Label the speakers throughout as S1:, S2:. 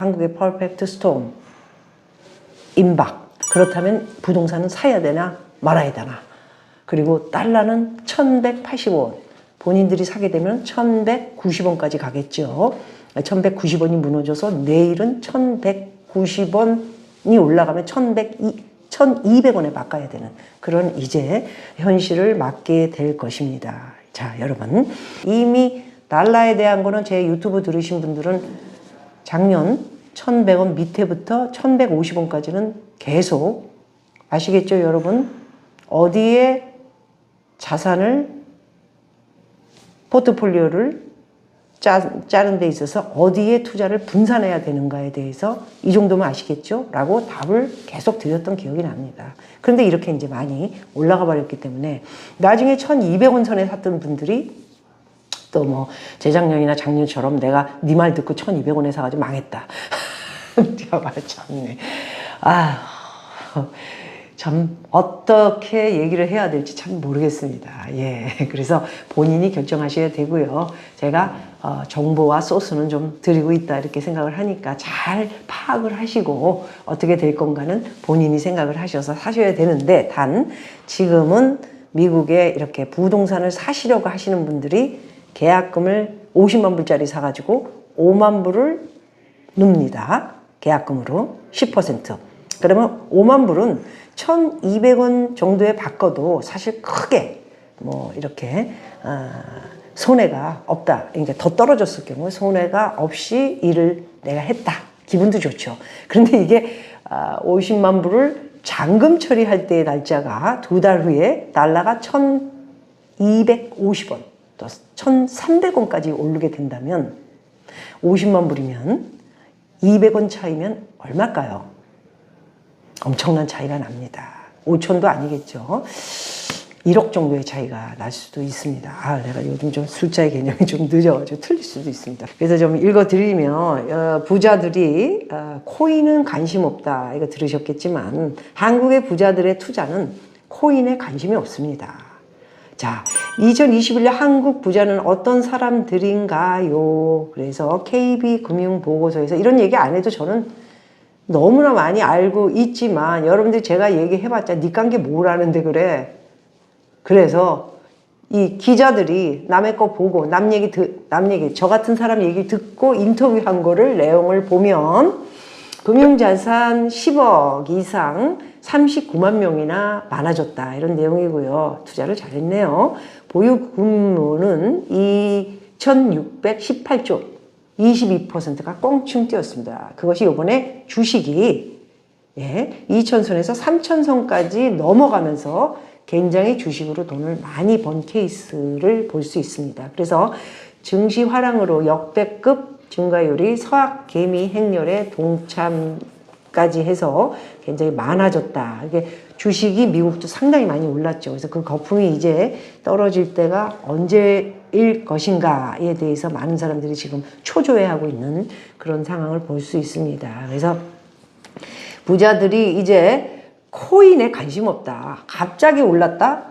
S1: 한국의 퍼펙트 스톰, 임박. 그렇다면 부동산은 사야 되나 말아야 되나. 그리고 달러는 1180원. 본인들이 사게 되면 1190원까지 가겠죠. 1190원이 무너져서 내일은 1190원이 올라가면 1200원에 바꿔야 되는 그런 이제 현실을 맞게 될 것입니다. 자, 여러분. 이미 달러에 대한 거는 제 유튜브 들으신 분들은 작년 1100원 밑에부터 1150원까지는 계속 아시겠죠, 여러분? 어디에 자산을, 포트폴리오를 짜는 데 있어서 어디에 투자를 분산해야 되는가에 대해서 이 정도면 아시겠죠? 라고 답을 계속 드렸던 기억이 납니다. 그런데 이렇게 이제 많이 올라가 버렸기 때문에 나중에 1200원 선에 샀던 분들이 또 뭐 재작년이나 작년처럼 내가 네 말 듣고 1200원에 사가지고 망했다. 말 참네. 참 어떻게 얘기를 해야 될지 참 모르겠습니다. 예, 그래서 본인이 결정하셔야 되고요. 제가 정보와 소스는 좀 드리고 있다 이렇게 생각을 하니까 잘 파악을 하시고 어떻게 될 건가는 본인이 생각을 하셔서 사셔야 되는데, 단 지금은 미국에 이렇게 부동산을 사시려고 하시는 분들이 계약금을 50만 불짜리 사가지고 5만 불을 넣습니다. 계약금으로 10%. 그러면 5만 불은 1200원 정도에 바꿔도 사실 크게 뭐 이렇게 손해가 없다. 그러니까 더 떨어졌을 경우에 손해가 없이 일을 내가 했다. 기분도 좋죠. 그런데 이게 50만 불을 잔금 처리할 때의 날짜가 2달 후에 달러가 1250원 또 1300원까지 오르게 된다면 50만 불이면 200원 차이면 얼마일까요? 엄청난 차이가 납니다. 5천도 아니겠죠. 1억 정도의 차이가 날 수도 있습니다. 내가 요즘 좀 숫자의 개념이 좀 늦어가지고 틀릴 수도 있습니다. 그래서 좀 읽어드리면, 부자들이 코인은 관심 없다. 이거 들으셨겠지만 한국의 부자들의 투자는 코인에 관심이 없습니다. 자, 2021년 한국 부자는 어떤 사람들인가요? 그래서 KB금융보고서에서 이런 얘기 안 해도 저는 너무나 많이 알고 있지만 여러분들이 제가 얘기해봤자 니깐 게 뭐라는데 그래. 그래서 이 기자들이 남의 거 보고 남 얘기 저 같은 사람 얘기 듣고 인터뷰한 거를 내용을 보면 금융자산 10억 이상 39만 명이나 많아졌다. 이런 내용이고요. 투자를 잘했네요. 보유금은 2618조 22%가 꽁충 뛰었습니다. 그것이 이번에 주식이 2,000선에서 3,000선까지 넘어가면서 굉장히 주식으로 돈을 많이 번 케이스를 볼 수 있습니다. 그래서 증시 화랑으로 역대급 증가율이 서학 개미 행렬에 동참까지 해서 굉장히 많아졌다. 이게 주식이 미국도 상당히 많이 올랐죠. 그래서 그 거품이 이제 떨어질 때가 언제일 것인가에 대해서 많은 사람들이 지금 초조해하고 있는 그런 상황을 볼 수 있습니다. 그래서 부자들이 이제 코인에 관심 없다. 갑자기 올랐다?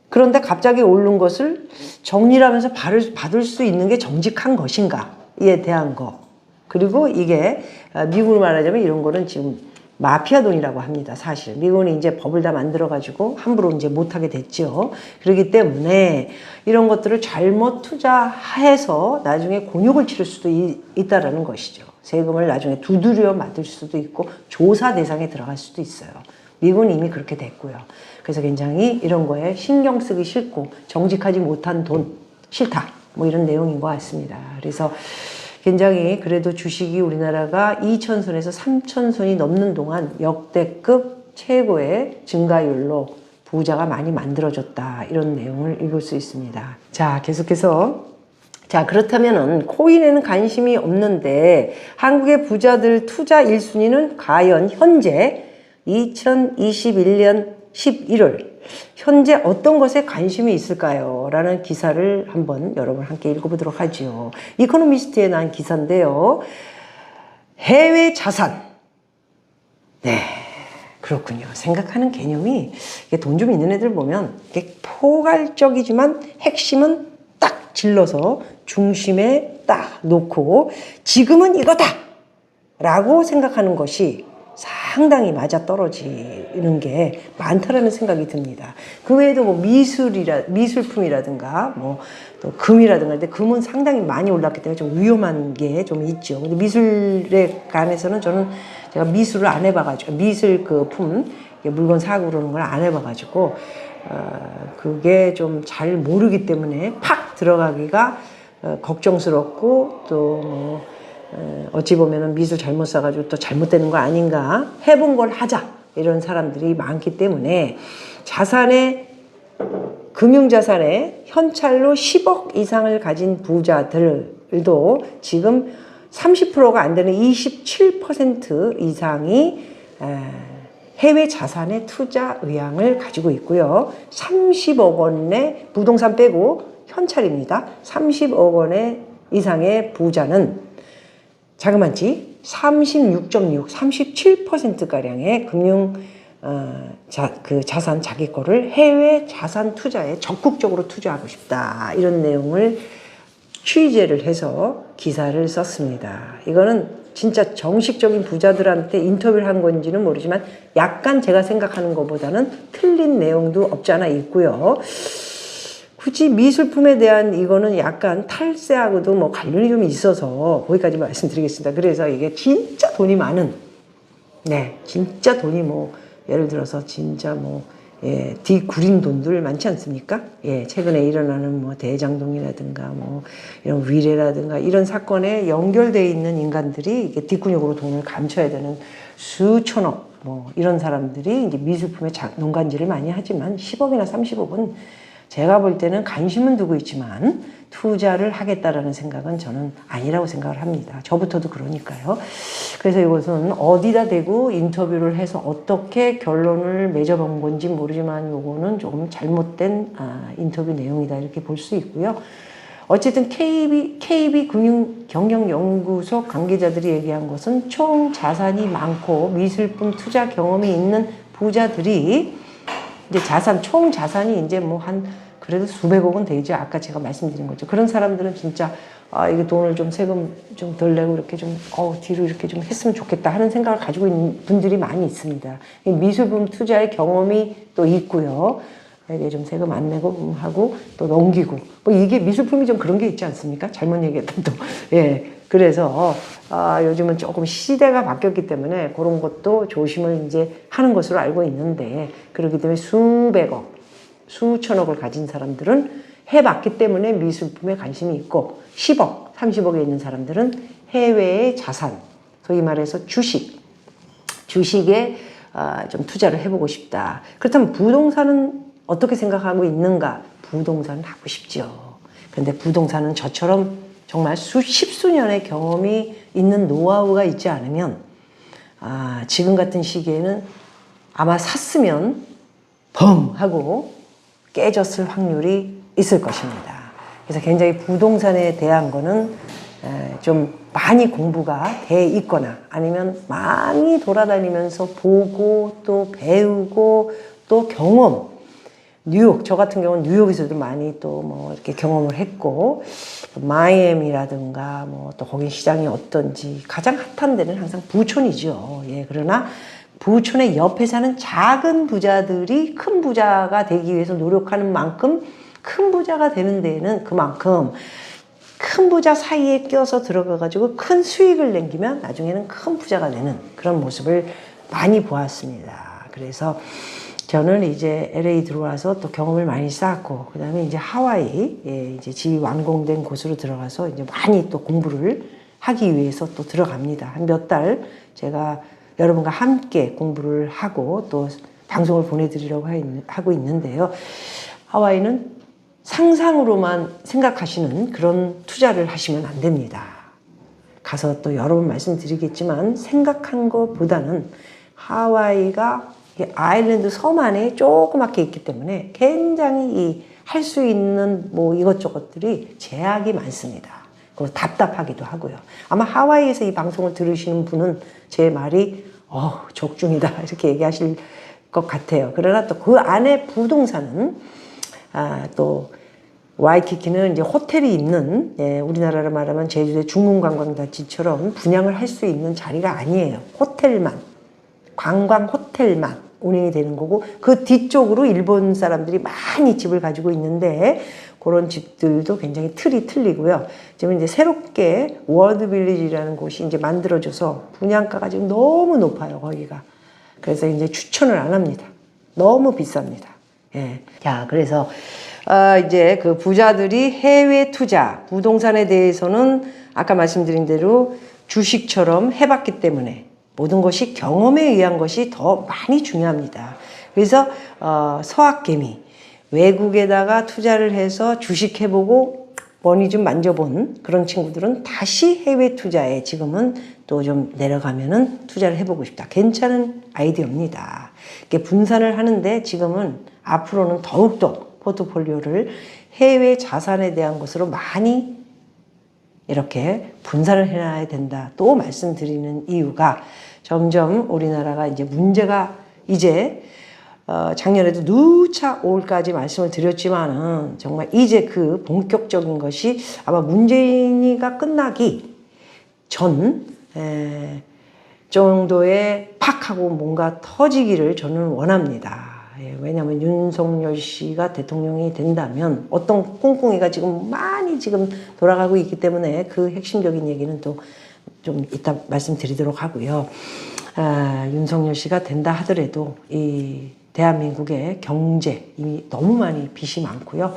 S1: 그런데 갑자기 오른 것을 정리를 하면서 받을 수 있는 게 정직한 것인가에 대한 거. 그리고 이게 미국으로 말하자면 이런 거는 지금 마피아 돈이라고 합니다. 사실 미국은 이제 법을 다 만들어가지고 함부로 이제 못하게 됐죠. 그렇기 때문에 이런 것들을 잘못 투자해서 나중에 곤욕을 치를 수도 있다라는 것이죠. 세금을 나중에 두드려 맞을 수도 있고 조사 대상에 들어갈 수도 있어요. 미국은 이미 그렇게 됐고요. 그래서 굉장히 이런 거에 신경 쓰기 싫고 정직하지 못한 돈 싫다. 뭐 이런 내용인 것 같습니다. 그래서 굉장히 그래도 주식이 우리나라가 2,000선에서 3,000선이 넘는 동안 역대급 최고의 증가율로 부자가 많이 만들어졌다. 이런 내용을 읽을 수 있습니다. 자, 계속해서 그렇다면은 코인에는 관심이 없는데 한국의 부자들 투자 1순위는 과연 현재 2021년 11월 현재 어떤 것에 관심이 있을까요? 라는 기사를 한번 여러분 함께 읽어보도록 하죠. 이코노미스트에 난 기사인데요. 해외 자산. 네, 그렇군요. 생각하는 개념이 돈 좀 있는 애들 보면 이게 포괄적이지만 핵심은 딱 질러서 중심에 딱 놓고 지금은 이거다 라고 생각하는 것이 상당히 맞아떨어지는 게 많다라는 생각이 듭니다. 그 외에도 뭐 미술품이라든가 뭐 또 금이라든가, 근데 금은 상당히 많이 올랐기 때문에 좀 위험한 게 좀 있죠. 근데 미술에 관해서는 저는 제가 미술을 안 해봐가지고, 미술 그 물건 사고 그러는 걸 안 해봐가지고, 그게 좀 잘 모르기 때문에 팍 들어가기가 걱정스럽고, 또 뭐, 어찌 보면은 미술 잘못 사가지고 또 잘못되는 거 아닌가, 해본 걸 하자, 이런 사람들이 많기 때문에 금융자산에 현찰로 10억 이상을 가진 부자들도 지금 30%가 안 되는 27% 이상이 해외 자산의 투자 의향을 가지고 있고요. 30억 원의 부동산 빼고 현찰입니다. 30억 원의 이상의 부자는 자그마치 36.6, 37%가량의 자산 자기 거를 해외 자산 투자에 적극적으로 투자하고 싶다. 이런 내용을 취재를 해서 기사를 썼습니다. 이거는 진짜 정식적인 부자들한테 인터뷰를 한 건지는 모르지만 약간 제가 생각하는 것보다는 틀린 내용도 없지 않아 있고요. 굳이 미술품에 대한 이거는 약간 탈세하고도 뭐 관련이 좀 있어서 거기까지 말씀드리겠습니다. 그래서 이게 진짜 돈이 많은, 진짜 돈이 뭐 예를 들어서 진짜 뭐 뒤구린 돈들 많지 않습니까? 최근에 일어나는 뭐 대장동이라든가 뭐 이런 위례라든가 이런 사건에 연결되어 있는 인간들이 이게 뒷구녕으로 돈을 감춰야 되는 수천억 뭐 이런 사람들이 이제 미술품에 농간질을 많이 하지만 10억이나 30억은 제가 볼 때는 관심은 두고 있지만 투자를 하겠다라는 생각은 저는 아니라고 생각을 합니다. 저부터도 그러니까요. 그래서 이것은 어디다 대고 인터뷰를 해서 어떻게 결론을 맺어본 건지 모르지만 이거는 조금 잘못된 인터뷰 내용이다 이렇게 볼 수 있고요. 어쨌든 KB 금융경영연구소 관계자들이 얘기한 것은 총 자산이 많고 미술품 투자 경험이 있는 부자들이 이제 총 자산이 이제 뭐 그래도 수백억은 되죠. 아까 제가 말씀드린 거죠. 그런 사람들은 진짜, 이게 돈을 좀 세금 좀 덜 내고 이렇게 좀, 뒤로 이렇게 좀 했으면 좋겠다 하는 생각을 가지고 있는 분들이 많이 있습니다. 미술품 투자의 경험이 또 있고요. 이게 좀 세금 안 내고 하고 또 넘기고. 뭐 이게 미술품이 좀 그런 게 있지 않습니까? 잘못 얘기했던 또. 그래서, 요즘은 조금 시대가 바뀌었기 때문에 그런 것도 조심을 이제 하는 것으로 알고 있는데, 그렇기 때문에 수백억, 수천억을 가진 사람들은 해봤기 때문에 미술품에 관심이 있고 10억, 30억에 있는 사람들은 해외의 자산, 소위 말해서 주식에 좀 투자를 해보고 싶다. 그렇다면 부동산은 어떻게 생각하고 있는가? 부동산은 하고 싶죠. 그런데 부동산은 저처럼 정말 십수년의 경험이 있는 노하우가 있지 않으면 지금 같은 시기에는 아마 샀으면 펑 하고 깨졌을 확률이 있을 것입니다. 그래서 굉장히 부동산에 대한 거는 좀 많이 공부가 돼 있거나 아니면 많이 돌아다니면서 보고 또 배우고 또 경험, 저 같은 경우는 뉴욕에서도 많이 또 뭐 이렇게 경험을 했고, 마이애미라든가 뭐 또 거기 시장이 어떤지 가장 핫한 데는 항상 부촌이죠. 그러나 부촌의 옆에 사는 작은 부자들이 큰 부자가 되기 위해서 노력하는 만큼 큰 부자가 되는 데에는 그만큼 큰 부자 사이에 껴서 들어가가지고 큰 수익을 남기면 나중에는 큰 부자가 되는 그런 모습을 많이 보았습니다. 그래서 저는 이제 LA 들어와서 또 경험을 많이 쌓았고, 그 다음에 이제 하와이, 이제 집이 완공된 곳으로 들어가서 이제 많이 또 공부를 하기 위해서 또 들어갑니다. 한 몇 달 제가 여러분과 함께 공부를 하고 또 방송을 보내드리려고 하고 있는데요. 하와이는 상상으로만 생각하시는 그런 투자를 하시면 안 됩니다. 가서 또 여러 번 말씀드리겠지만 생각한 것보다는 하와이가 아일랜드 섬 안에 조그맣게 있기 때문에 굉장히 할 수 있는 뭐 이것저것들이 제약이 많습니다. 그리고 답답하기도 하고요. 아마 하와이에서 이 방송을 들으시는 분은 제 말이 적중이다 이렇게 얘기하실 것 같아요. 그러나 또 그 안에 부동산은 또 와이키키는 이제 호텔이 있는, 예, 우리나라로 말하면 제주도의 중문관광단지처럼 분양을 할 수 있는 자리가 아니에요. 호텔만, 관광 호텔만 운영이 되는 거고, 그 뒤쪽으로 일본 사람들이 많이 집을 가지고 있는데, 그런 집들도 굉장히 틀이 틀리고요. 지금 이제 새롭게 워드빌리지라는 곳이 이제 만들어져서 분양가가 지금 너무 높아요, 거기가. 그래서 이제 추천을 안 합니다. 너무 비쌉니다. 예. 자, 그래서 이제 그 부자들이 해외 투자, 부동산에 대해서는 아까 말씀드린 대로 주식처럼 해봤기 때문에 모든 것이 경험에 의한 것이 더 많이 중요합니다. 그래서 서학개미, 외국에다가 투자를 해서 주식 해보고 머니 좀 만져본 그런 친구들은 다시 해외 투자에 지금은 또 좀 내려가면은 투자를 해보고 싶다. 괜찮은 아이디어입니다. 이렇게 분산을 하는데 지금은 앞으로는 더욱더 포트폴리오를 해외 자산에 대한 것으로 많이 이렇게 분산을 해놔야 된다. 또 말씀드리는 이유가 점점 우리나라가 이제 문제가 이제 작년에도 누차 5월까지 말씀을 드렸지만은 정말 이제 그 본격적인 것이 아마 문재인이가 끝나기 전 정도의 팍 하고 뭔가 터지기를 저는 원합니다. 예, 왜냐하면 윤석열 씨가 대통령이 된다면 어떤 꿍꿍이가 지금 많이 지금 돌아가고 있기 때문에 그 핵심적인 얘기는 또 좀 이따 말씀드리도록 하고요. 윤석열 씨가 된다 하더라도 이 대한민국의 경제 이미 너무 많이 빚이 많고요.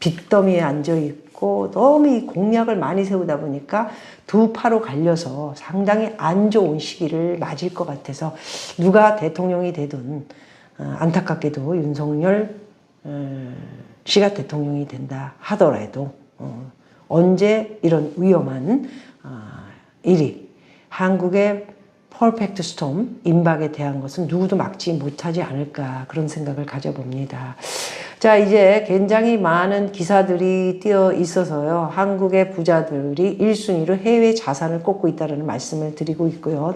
S1: 빚더미에 앉아 있고 너무 이 공약을 많이 세우다 보니까 두 파로 갈려서 상당히 안 좋은 시기를 맞을 것 같아서 누가 대통령이 되든 안타깝게도 윤석열 씨가 대통령이 된다 하더라도 언제 이런 위험한 일이 한국의 퍼펙트 스톰, 임박에 대한 것은 누구도 막지 못하지 않을까 그런 생각을 가져봅니다. 자, 이제 굉장히 많은 기사들이 띄어 있어서요. 한국의 부자들이 1순위로 해외 자산을 꼽고 있다는 말씀을 드리고 있고요.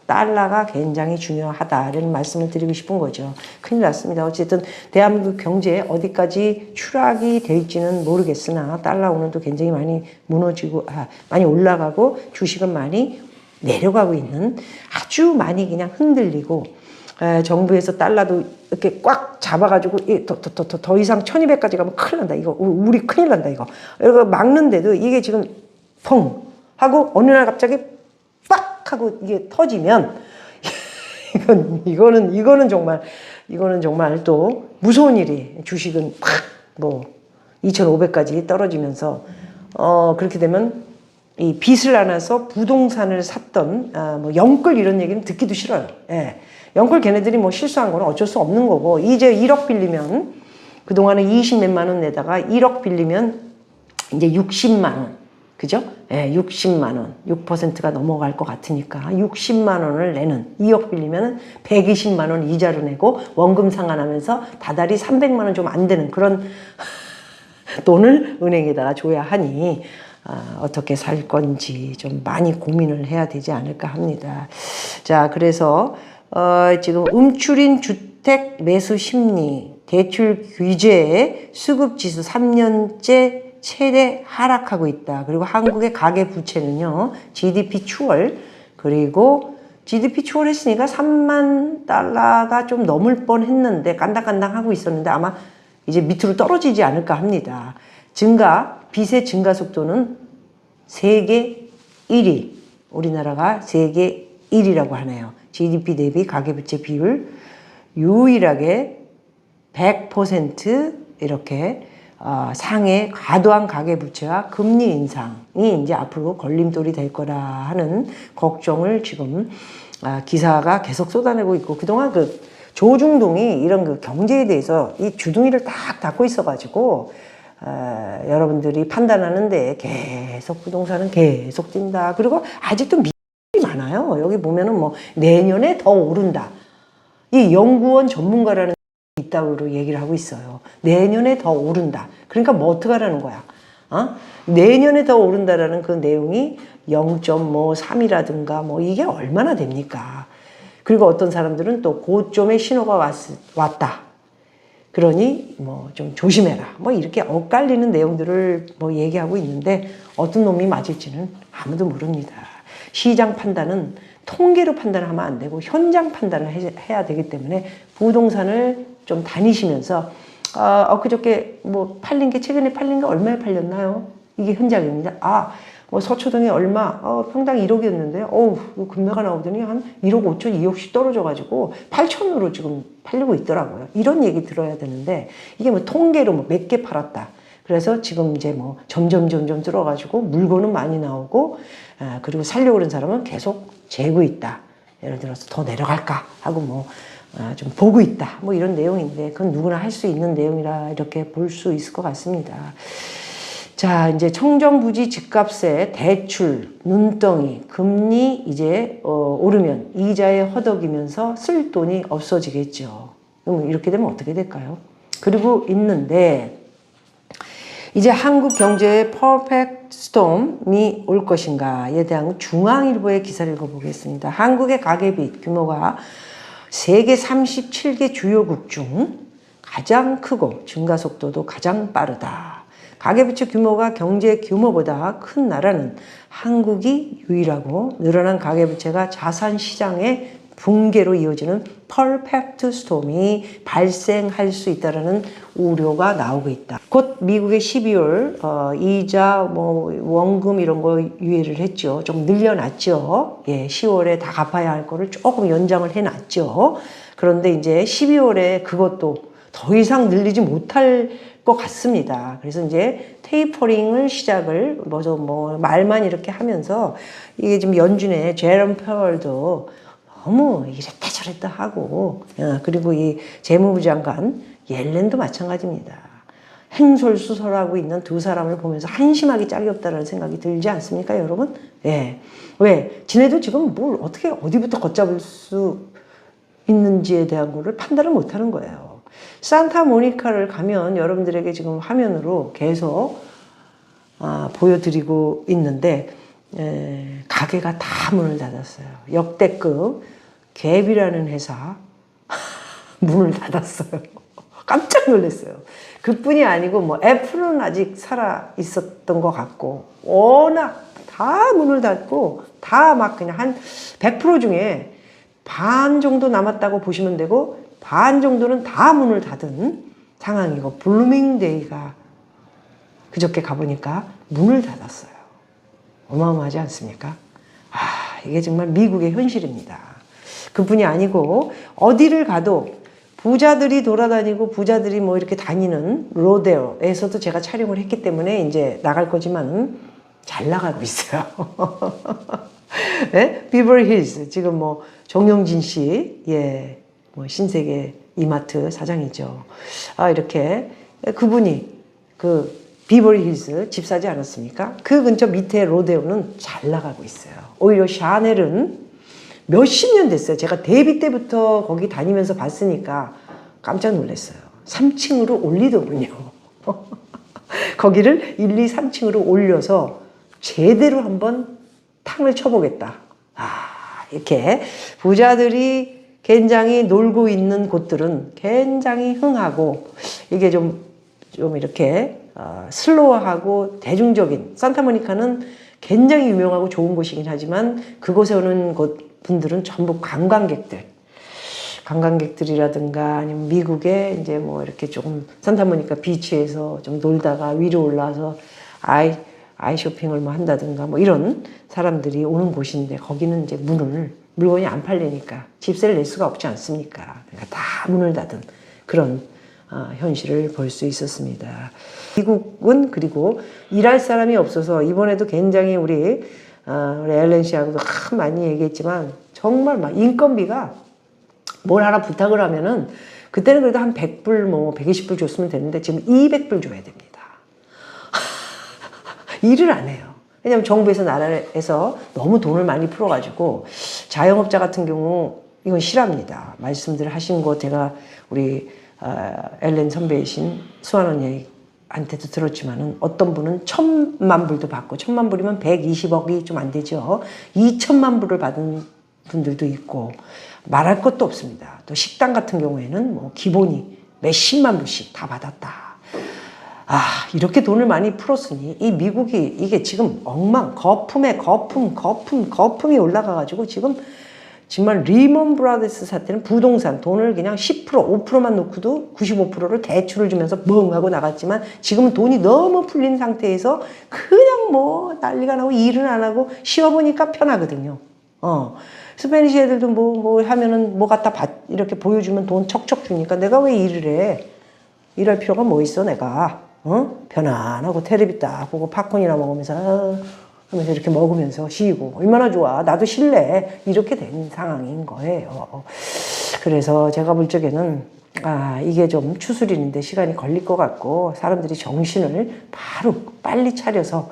S1: 달러가 굉장히 중요하다는 말씀을 드리고 싶은 거죠. 큰일 났습니다. 어쨌든 대한민국 경제에 어디까지 추락이 될지는 모르겠으나 달러 오늘도 굉장히 많이 무너지고 많이 올라가고 주식은 많이 내려가고 있는 아주 많이 그냥 흔들리고 정부에서 달러도 이렇게 꽉 잡아가지고 더 이상 1200까지 가면 큰일 난다. 이거 우리 큰일 난다. 이거 막는데도 이게 지금 펑 하고 어느 날 갑자기 빡 하고 이게 터지면 이거는 정말 또 무서운 일이 주식은 팍 뭐 2500까지 떨어지면서 그렇게 되면 이 빚을 안아서 부동산을 샀던 뭐 영끌 이런 얘기는 듣기도 싫어요. 예. 영끌 걔네들이 뭐 실수한 거는 어쩔 수 없는 거고 이제 1억 빌리면 그동안은 20몇만 원 내다가 1억 빌리면 이제 60만 원 그죠? 예, 60만 원 6%가 넘어갈 것 같으니까 60만 원을 내는 2억 빌리면 120만 원 이자로 내고 원금 상환하면서 다달이 300만 원 좀 안 되는 그런 돈을 은행에다가 줘야 하니 어떻게 살 건지 좀 많이 고민을 해야 되지 않을까 합니다. 자, 그래서 지금 움츠린 주택 매수 심리, 대출 규제, 수급지수 3년째 최대 하락하고 있다. 그리고 한국의 가계 부채는요, GDP 추월, 그리고 GDP 추월했으니까 3만 달러가 좀 넘을 뻔 했는데, 깐당깐당 하고 있었는데 아마 이제 밑으로 떨어지지 않을까 합니다. 빚의 증가 속도는 세계 1위, 우리나라가 세계 1위라고 하네요. GDP 대비 가계부채 비율 유일하게 100% 이렇게 상해 과도한 가계부채와 금리 인상이 이제 앞으로 걸림돌이 될 거라 하는 걱정을 지금 기사가 계속 쏟아내고 있고 그동안 그 조중동이 이런 그 경제에 대해서 이 주둥이를 딱 닫고 있어가지고 여러분들이 판단하는데 계속 부동산은 계속 뛴다. 그리고 아직도 미국이 많아요. 여기 보면은 뭐 내년에 더 오른다. 이 연구원 전문가라는 있다고 얘기를 하고 있어요. 내년에 더 오른다. 그러니까 뭐 어떡하라는 거야. 내년에 더 오른다라는 그 내용이 0.3이라든가 뭐 이게 얼마나 됩니까? 그리고 어떤 사람들은 또 고점의 신호가 왔다. 그러니 뭐 좀 조심해라. 뭐 이렇게 엇갈리는 내용들을 뭐 얘기하고 있는데 어떤 놈이 맞을지는 아무도 모릅니다. 시장 판단은 통계로 판단하면 안 되고 현장 판단을 해야 되기 때문에 부동산을 좀 다니시면서 엊그저께 뭐 팔린 게 최근에 팔린 게 얼마에 팔렸나요? 이게 현장입니다. 뭐 서초동에 얼마, 평당 1억이었는데, 금매가 나오더니 한 1억 5천, 2억씩 떨어져가지고 8천으로 지금 팔리고 있더라고요. 이런 얘기 들어야 되는데, 이게 뭐 통계로 뭐 몇 개 팔았다. 그래서 지금 이제 뭐 점점 들어가지고 물건은 많이 나오고, 그리고 살려고 그런 사람은 계속 재고 있다. 예를 들어서 더 내려갈까 하고 뭐, 좀 보고 있다. 뭐 이런 내용인데, 그건 누구나 할 수 있는 내용이라 이렇게 볼 수 있을 것 같습니다. 자, 이제 청정부지 집값에 대출, 눈덩이, 금리 이제 오르면 이자에 허덕이면서 쓸 돈이 없어지겠죠. 그럼 이렇게 되면 어떻게 될까요? 그리고 있는데 이제 한국 경제의 퍼펙트 스톰이 올 것인가에 대한 중앙일보의 기사를 읽어보겠습니다. 한국의 가계빚 규모가 세계 37개 주요국 중 가장 크고 증가 속도도 가장 빠르다. 가계부채 규모가 경제 규모보다 큰 나라는 한국이 유일하고 늘어난 가계부채가 자산 시장의 붕괴로 이어지는 퍼펙트 스톰이 발생할 수 있다는 우려가 나오고 있다. 곧 미국의 12월 이자, 뭐 원금 이런 거 유예를 했죠. 좀 늘려놨죠. 예, 10월에 다 갚아야 할 거를 조금 연장을 해놨죠. 그런데 이제 12월에 그것도 더 이상 늘리지 못할 것 같습니다. 그래서 이제 테이퍼링을 시작을 뭐 말만 이렇게 하면서 이게 지금 연준의 제롬 파월도 너무 이랬다 저랬다 하고 그리고 이 재무부 장관 옐렌도 마찬가지입니다. 행설수설하고 있는 두 사람을 보면서 한심하기 짝이 없다는 생각이 들지 않습니까, 여러분? 예. 왜? 지네도 지금 뭘 어떻게 어디부터 걷잡을 수 있는지에 대한 거를 판단을 못 하는 거예요. 산타모니카를 가면 여러분들에게 지금 화면으로 계속 보여드리고 있는데 가게가 다 문을 닫았어요. 역대급 갭이라는 회사 문을 닫았어요. 깜짝 놀랐어요. 그뿐이 아니고 뭐 애플은 아직 살아 있었던 것 같고 워낙 다 문을 닫고 다 막 그냥 한 100% 중에 반 정도 남았다고 보시면 되고 반 정도는 다 문을 닫은 상황이고 블루밍데이가 그저께 가보니까 문을 닫았어요. 어마어마하지 않습니까? 이게 정말 미국의 현실입니다. 그뿐이 아니고 어디를 가도 부자들이 돌아다니고 부자들이 뭐 이렇게 다니는 로데오에서도 제가 촬영을 했기 때문에 이제 나갈 거지만 잘 나가고 있어요. 네? 비버리 힐스 지금 뭐 정영진 씨, 예, 뭐 신세계 이마트 사장이죠. 이렇게 그분이 그 비버리 힐스 집 사지 않았습니까? 그 근처 밑에 로데오는 잘 나가고 있어요. 오히려 샤넬은 몇십 년 됐어요. 제가 데뷔 때부터 거기 다니면서 봤으니까 깜짝 놀랐어요. 3층으로 올리더군요. 거기를 1, 2, 3층으로 올려서 제대로 한번 탕을 쳐보겠다. 이렇게 부자들이 굉장히 놀고 있는 곳들은 굉장히 흥하고 이게 좀 이렇게 슬로우하고 대중적인 산타모니카는 굉장히 유명하고 좋은 곳이긴 하지만 그곳에 오는 분들은 전부 관광객들이라든가 아니면 미국에 이제 뭐 이렇게 조금 산타모니카 비치에서 좀 놀다가 위로 올라와서 아이 쇼핑을 뭐 한다든가 뭐 이런 사람들이 오는 곳인데 거기는 이제 물건이 안 팔리니까 집세를 낼 수가 없지 않습니까? 그러니까 다 문을 닫은 그런 현실을 볼 수 있었습니다. 미국은 그리고 일할 사람이 없어서 이번에도 굉장히 우리 엘렌 씨하고도 많이 얘기했지만 정말 막 인건비가 뭘 하나 부탁을 하면은 그때는 그래도 한 100불 뭐 120불 줬으면 되는데 지금 200불 줘야 됩니다. 일을 안 해요. 왜냐하면 정부에서 나라에서 너무 돈을 많이 풀어가지고 자영업자 같은 경우 이건 실합니다. 말씀들 하신 거 제가 우리 엘렌 선배이신 수환 언니한테도 들었지만은 어떤 분은 1,000만 불도 받고 1,000만 불이면 120억이 좀 안 되죠. 2,000만 불을 받은 분들도 있고 말할 것도 없습니다. 또 식당 같은 경우에는 뭐 기본이 몇십만 불씩 다 받았다. 아, 이렇게 돈을 많이 풀었으니 이 미국이 이게 지금 거품이 올라가가지고 지금 정말 리먼 브라더스 사태는 부동산 돈을 그냥 10% 5%만 놓고도 95%를 대출을 주면서 멍 하고 나갔지만 지금은 돈이 너무 풀린 상태에서 그냥 뭐 난리가 나고 일은 안 하고 쉬어보니까 편하거든요. 스페니시 애들도 뭐 하면은 뭐 갖다 이렇게 보여주면 돈 척척 주니까 내가 왜 일을 해? 일할 필요가 뭐 있어 내가. 편안하고 텔레비 딱 보고 팝콘이나 먹으면서 하면서 이렇게 먹으면서 쉬고 얼마나 좋아. 나도 쉴래. 이렇게 된 상황인 거예요. 그래서 제가 볼 적에는 이게 좀 추스리는데 시간이 걸릴 것 같고 사람들이 정신을 바로 빨리 차려서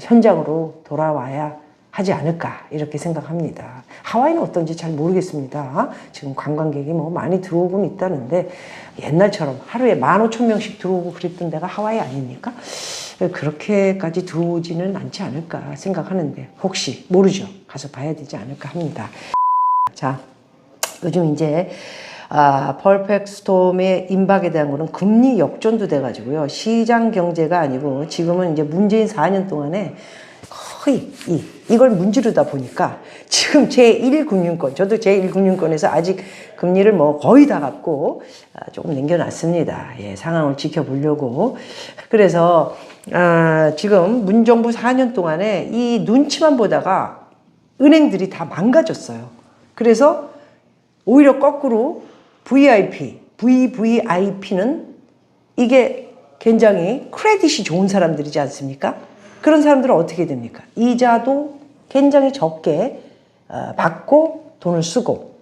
S1: 현장으로 돌아와야 하지 않을까 이렇게 생각합니다. 하와이는 어떤지 잘 모르겠습니다. 지금 관광객이 뭐 많이 들어오곤 있다는데 옛날처럼 하루에 15,000명씩 들어오고 그랬던 데가 하와이 아닙니까? 그렇게까지 들어오지는 않지 않을까 생각하는데 혹시 모르죠. 가서 봐야 되지 않을까 합니다. 자, 요즘 이제 퍼펙트 스톰의 임박에 대한 거는 금리 역전도 돼가지고요. 시장 경제가 아니고 지금은 이제 문재인 4년 동안에 거의 이걸 문지르다 보니까 지금 제1금융권, 저도 제1금융권에서 아직 금리를 뭐 거의 다 갚고 조금 남겨놨습니다. 예, 상황을 지켜보려고. 그래서 지금 문정부 4년 동안에 이 눈치만 보다가 은행들이 다 망가졌어요. 그래서 오히려 거꾸로 VVIP는 이게 굉장히 크레딧이 좋은 사람들이지 않습니까? 그런 사람들은 어떻게 됩니까? 이자도 굉장히 적게 받고 돈을 쓰고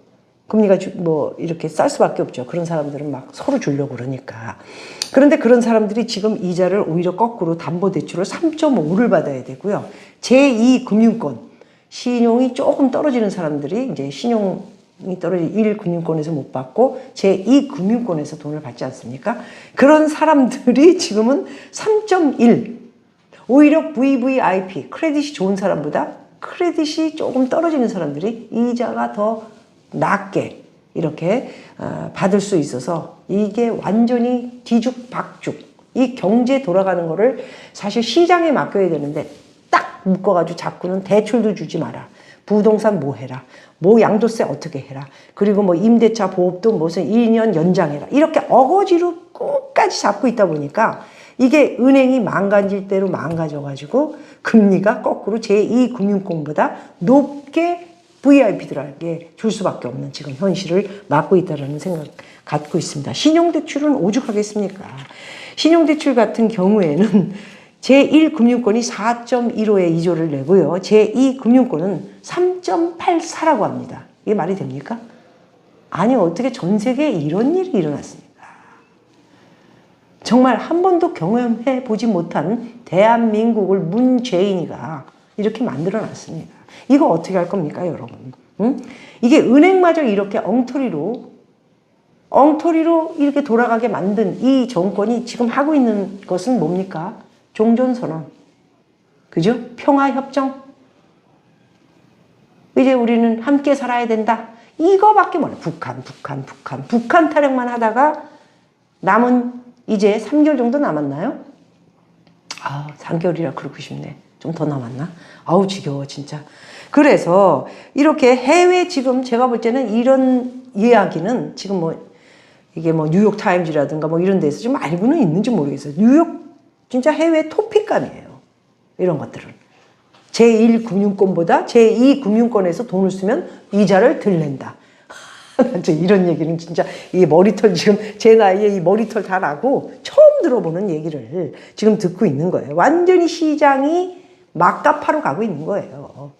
S1: 금리가 뭐 이렇게 쌀 수밖에 없죠. 그런 사람들은 막 서로 주려고 그러니까. 그런데 그런 사람들이 지금 이자를 오히려 거꾸로 담보대출을 3.5를 받아야 되고요. 제2금융권, 신용이 조금 떨어지는 사람들이 이제 신용이 떨어진 1금융권에서 못 받고 제2금융권에서 돈을 받지 않습니까? 그런 사람들이 지금은 3.1, 오히려 VVIP, 크레딧이 좋은 사람보다 크레딧이 조금 떨어지는 사람들이 이자가 더 낮게 이렇게 받을 수 있어서 이게 완전히 뒤죽박죽, 이 경제 돌아가는 거를 사실 시장에 맡겨야 되는데 딱 묶어가지고 자꾸는 대출도 주지 마라, 부동산 뭐 해라, 뭐 양도세 어떻게 해라, 그리고 뭐 임대차 보호도 무슨 2년 연장해라, 이렇게 어거지로 끝까지 잡고 있다 보니까 이게 은행이 망가질 대로 망가져가지고 금리가 거꾸로 제2금융권보다 높게 VIP들에게 줄 수밖에 없는 지금 현실을 맞고 있다는 생각 갖고 있습니다. 신용대출은 오죽하겠습니까? 신용대출 같은 경우에는 제1금융권이 4.15의 이조를 내고요. 제2금융권은 3.84라고 합니다. 이게 말이 됩니까? 아니, 어떻게 전 세계에 이런 일이 일어났습니까? 정말 한 번도 경험해 보지 못한 대한민국을 문재인이가 이렇게 만들어 놨습니다. 이거 어떻게 할 겁니까, 여러분? 응? 이게 은행마저 이렇게 엉터리로 이렇게 돌아가게 만든 이 정권이 지금 하고 있는 것은 뭡니까? 종전선언. 그죠? 평화협정. 이제 우리는 함께 살아야 된다. 이거밖에 몰라요. 북한 타령만 하다가 남은 이제 3개월 정도 남았나요? 3개월이라 그러고 싶네. 좀 더 남았나? 아우, 지겨워, 진짜. 그래서 이렇게 해외 지금 제가 볼 때는 이런 이야기는 지금 뭐 이게 뭐 뉴욕타임즈라든가 뭐 이런 데서 좀 알고는 있는지 모르겠어요. 뉴욕 진짜 해외 토픽감이에요. 이런 것들은. 제1금융권보다 제2금융권에서 돈을 쓰면 이자를 덜 낸다. 이런 얘기는 진짜 이 머리털 지금 제 나이에 이 머리털 다 나고 처음 들어보는 얘기를 지금 듣고 있는 거예요. 완전히 시장이 막가파로 가고 있는 거예요.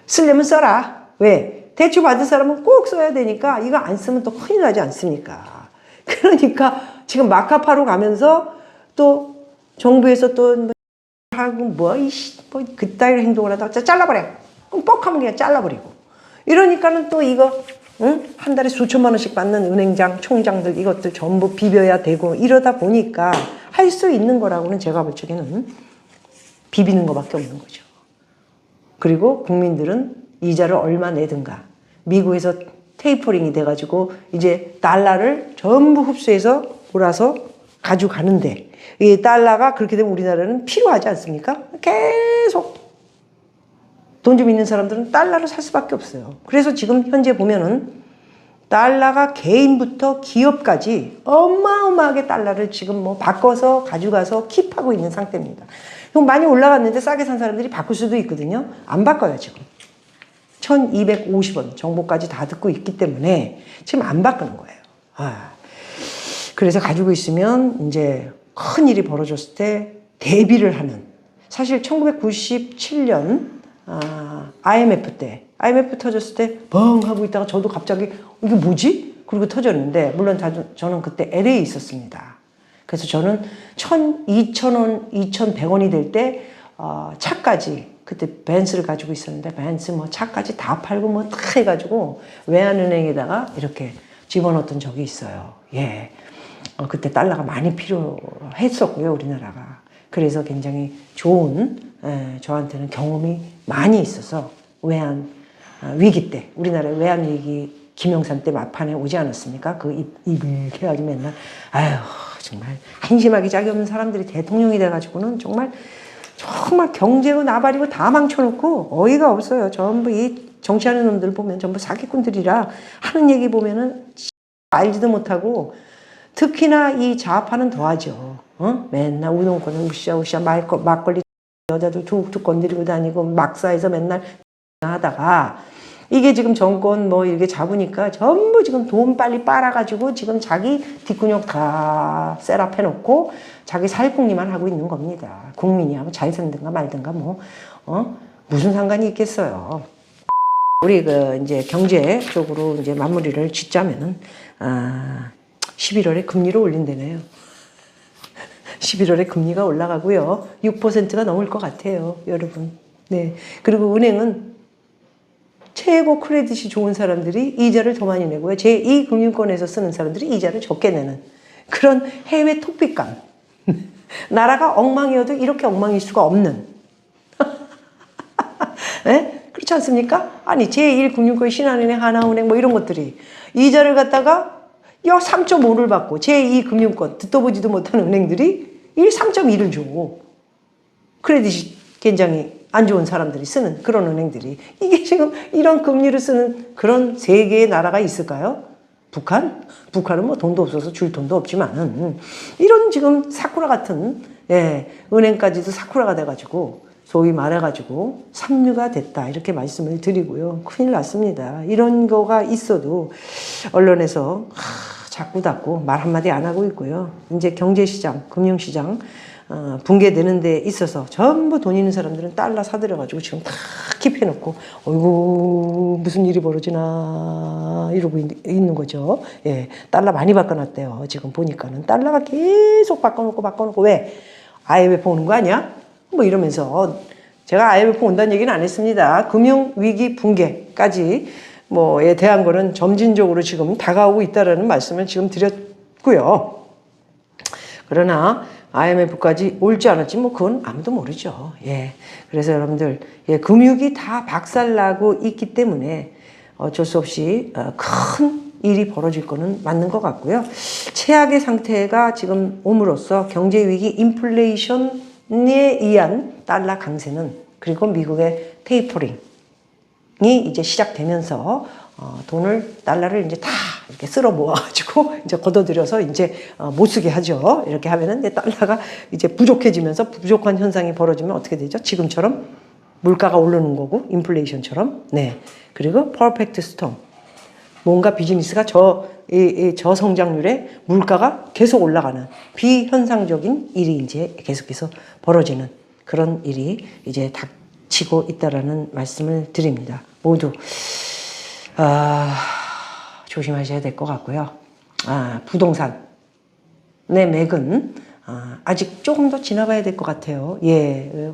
S1: 쓰려면 써라. 왜? 대출 받을 사람은 꼭 써야 되니까 이거 안 쓰면 또 큰일 나지 않습니까? 그러니까 지금 막가파로 가면서 또 정부에서 또 하고 그따위 행동을 하다가 잘라버려. 뻑하면 그냥 잘라버리고. 이러니까는 또 이거 한 달에 수천만 원씩 받는 은행장, 총장들 이것들 전부 비벼야 되고 이러다 보니까 할 수 있는 거라고는 제가 볼 적에는 비비는 거밖에 없는 거죠. 그리고 국민들은 이자를 얼마 내든가 미국에서 테이퍼링이 돼가지고 이제 달러를 전부 흡수해서 몰아서 가져가는데 이 달러가 그렇게 되면 우리나라는 필요하지 않습니까? 계속 돈 좀 있는 사람들은 달러를 살 수밖에 없어요. 그래서 지금 현재 보면은 달러가 개인부터 기업까지 어마어마하게 달러를 지금 뭐 바꿔서 가져가서 킵하고 있는 상태입니다. 이거 많이 올라갔는데 싸게 산 사람들이 바꿀 수도 있거든요. 안 바꿔요, 지금. 1250원 정보까지 다 듣고 있기 때문에 지금 안 바꾸는 거예요. 그래서 가지고 있으면 이제 큰 일이 벌어졌을 때 대비를 하는. 사실 1997년 IMF 터졌을 때 벙 하고 있다가 저도 갑자기 이게 뭐지? 그리고 터졌는데 물론 저는 그때 LA에 있었습니다. 그래서 저는 2,000원, 2,100원이 될 때 차까지 그때 벤츠를 가지고 있었는데 벤츠 뭐 차까지 다 팔고 뭐 다 해가지고 외환은행에다가 이렇게 집어넣었던 적이 있어요. 예, 그때 달러가 많이 필요했었고요, 우리나라가. 그래서 굉장히 좋은 저한테는 경험이 많이 있어서 외환 위기 때 우리나라의 외환 위기 김영삼 때 막판에 오지 않았습니까? 그 입을 해가지고 맨날 아유 정말 한심하게 짝이 없는 사람들이 대통령이 돼가지고는 정말 경제고 나발이고 다 망쳐놓고 어이가 없어요. 전부 이 정치하는 놈들 보면 전부 사기꾼들이라 하는 얘기 보면은 알지도 못하고 특히나 이 좌파는 더하죠. 맨날 우동권을 우쌰우쌰 막걸리 여자들 툭툭 건드리고 다니고 막사에서 맨날 하다가 이게 지금 정권 뭐 이렇게 잡으니까 전부 지금 돈 빨리 빨아가지고 지금 자기 뒷구녕 다 셋업해놓고 자기 살궁리만 하고 있는 겁니다. 국민이 하면 잘 살든가 말든가 뭐 무슨 상관이 있겠어요. 우리 이제 경제 쪽으로 이제 마무리를 짓자면은 11월에 금리를 올린다네요. 11월에 금리가 올라가고요. 6%가 넘을 것 같아요, 여러분. 네. 그리고 은행은 최고 크레딧이 좋은 사람들이 이자를 더 많이 내고요. 제2금융권에서 쓰는 사람들이 이자를 적게 내는 그런 해외 토픽감. 나라가 엉망이어도 이렇게 엉망일 수가 없는. 네? 그렇지 않습니까? 아니, 제1금융권, 신한은행, 하나은행 뭐 이런 것들이 이자를 갖다가 3.5를 받고 제2금융권 듣도 보지도 못하는 은행들이 3.2를 줘. 크레딧이 굉장히 안 좋은 사람들이 쓰는 그런 은행들이 이게 지금 이런 금리를 쓰는 그런 세계의 나라가 있을까요? 북한? 북한은 뭐 돈도 없어서 줄 돈도 없지만은 이런 지금 사쿠라 같은 은행까지도 사쿠라가 돼가지고 소위 말해가지고 삼류가 됐다 이렇게 말씀을 드리고요. 큰일 났습니다. 이런 거가 있어도 언론에서 자꾸 닫고 말 한마디 안 하고 있고요. 이제 경제시장, 금융시장 붕괴되는 데 있어서 전부 돈 있는 사람들은 달러 사들여가지고 지금 다 킵해놓고 어이구 무슨 일이 벌어지나 이러고 있는 거죠. 예, 달러 많이 바꿔놨대요. 지금 보니까는 달러가 계속 바꿔놓고 왜? IMF 오는 거 아니야? 뭐 이러면서 제가 IMF 온다는 얘기는 안 했습니다. 금융위기 붕괴까지 뭐에 대한 거는 점진적으로 지금 다가오고 있다라는 말씀을 지금 드렸고요. 그러나 IMF까지 올지 않을지 뭐 그건 아무도 모르죠. 예. 그래서 여러분들 금융이 다 박살나고 있기 때문에 어쩔 수 없이 큰 일이 벌어질 거는 맞는 것 같고요. 최악의 상태가 지금 옴으로써 경제 위기 인플레이션에 의한 달러 강세는 그리고 미국의 테이퍼링이 이제 시작되면서 달러를 이제 다 이렇게 쓸어 모아가지고 이제 걷어들여서 이제 못 쓰게 하죠. 이렇게 하면은 달러가 이제 부족해지면서 부족한 현상이 벌어지면 어떻게 되죠? 지금처럼 물가가 오르는 거고 인플레이션처럼. 네. 그리고 퍼펙트 스톰. 뭔가 비즈니스가 저성장률에 물가가 계속 올라가는 비현상적인 일이 이제 계속해서 벌어지는 그런 일이 이제 닥치고 있다라는 말씀을 드립니다. 모두 조심하셔야 될 것 같고요. 부동산의 맥은 아직 조금 더 지나봐야 될 것 같아요. 예,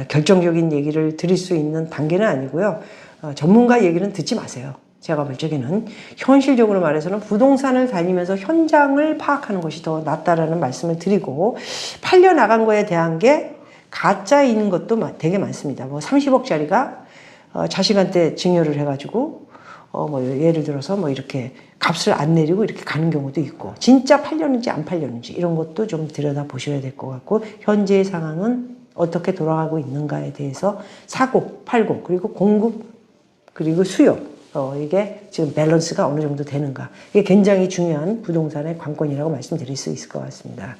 S1: 결정적인 얘기를 드릴 수 있는 단계는 아니고요. 전문가 얘기는 듣지 마세요. 제가 볼 적에는 현실적으로 말해서는 부동산을 다니면서 현장을 파악하는 것이 더 낫다라는 말씀을 드리고 팔려나간 거에 대한 게 가짜인 것도 되게 많습니다. 뭐 30억짜리가 자식한테 증여를 해가지고 뭐 예를 들어서 뭐 이렇게 값을 안 내리고 이렇게 가는 경우도 있고 진짜 팔렸는지 안 팔렸는지 이런 것도 좀 들여다 보셔야 될 것 같고 현재의 상황은 어떻게 돌아가고 있는가에 대해서 사고, 팔고 그리고 공급 그리고 수요 이게 지금 밸런스가 어느 정도 되는가 이게 굉장히 중요한 부동산의 관건이라고 말씀드릴 수 있을 것 같습니다.